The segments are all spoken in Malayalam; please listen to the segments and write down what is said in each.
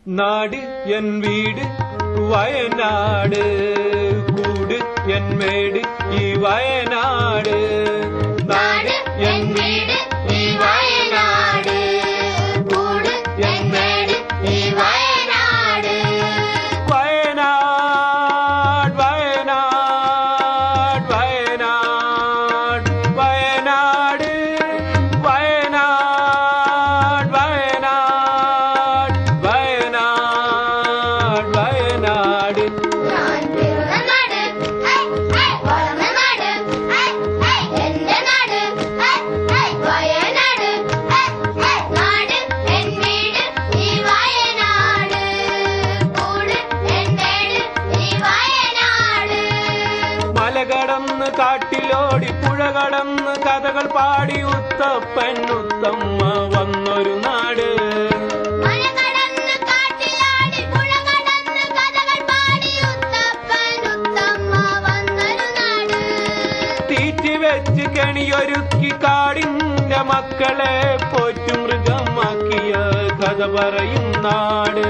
നാട് എൻ വീട് വയനാട്, കൂട് എൻ മേട് ഈ വയനാട്. നാട് എൻ വീട് ഈ വയനാട്, കൂട് എൻ മേട് ഈ വയനാട്. വയനാട് വയനാട് വയനാട് വയനാട് വയനാട് വയനാട് വയനാട് വയനാട്. മലകടന്ന് കാട്ടിലോടി പുഴ കടന്ന് കഥകൾ പാടി ഉത്തപ്പൻ ഉത്തമ്മ വന്നൊരു നാട്. തീറ്റി വെച്ച് കെണിയൊരുക്കി കാടിന്റെ മക്കളെ പോറ്റു മൃഗമാക്കിയ കഥ പറയും നാട്.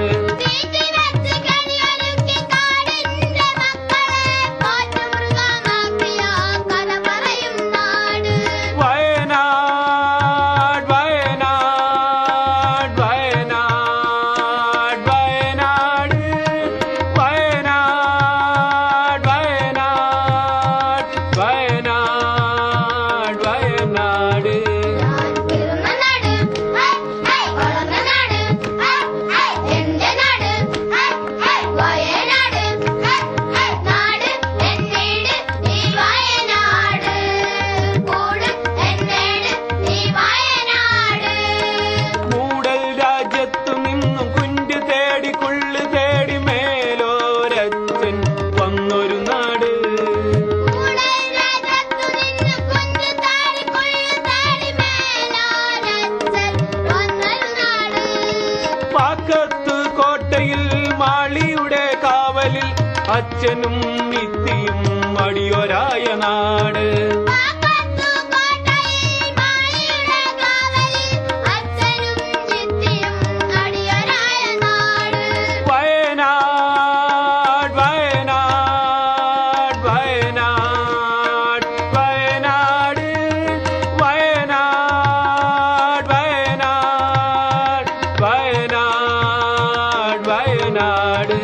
കോട്ടയിൽ മാളിയുടെ കാവലിൽ അച്ഛനും നിത്യയും അടിയൊരായ നാട്. വയനാട് വയനാട് വയനാട് വയനാട് വയനാട് വയനാട് വയനാട് വയനാട്.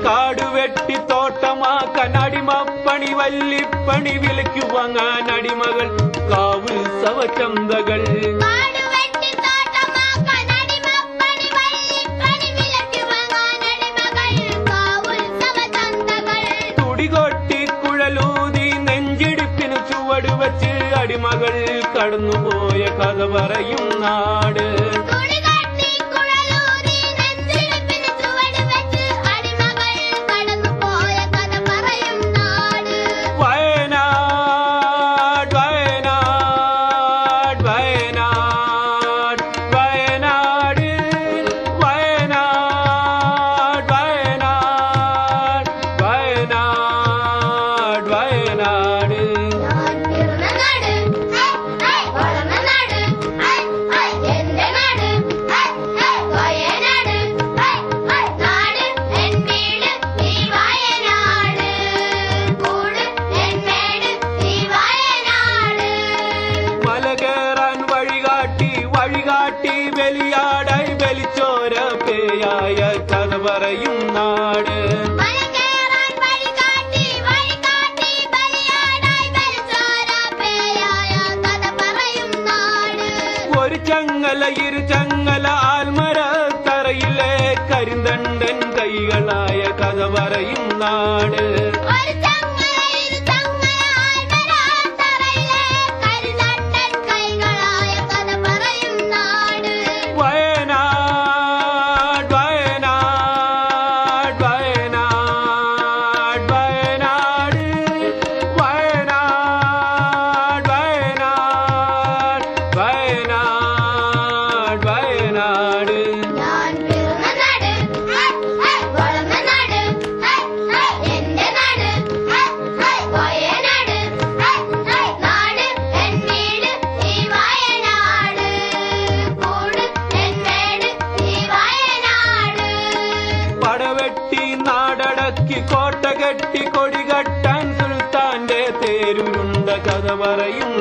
കാടുവെട്ടി തോട്ടമാക്കാൻ അടിമപ്പണി വല്ലിപ്പണി വിലയ്ക്കു വാങ്ങാൻ അടിമകൾ കാവുത്സവ ചന്തകൾ. തുടികൊട്ടി കുഴലൂതി നെഞ്ചിടിപ്പിന് ചുവട് വച്ച് അടിമകൾ കടന്നുപോയ കഥ പറയും നാട്. വഴികാട്ടി ബലിയാടായി ബലിച്ചോര പേയായ കഥ പറയും നാട്. ഒരു ചങ്ങല ഇരു ചങ്ങല ആൽമരത്തറയിലെ കരിന്തണ്ടൻ കൈകളായ കഥ പറയും നാട്. வயநாடு. കെട്ടി കൊടി കെട്ടാൻ സുൽത്താന്റെ തേരുരുണ്ട കഥ പറയും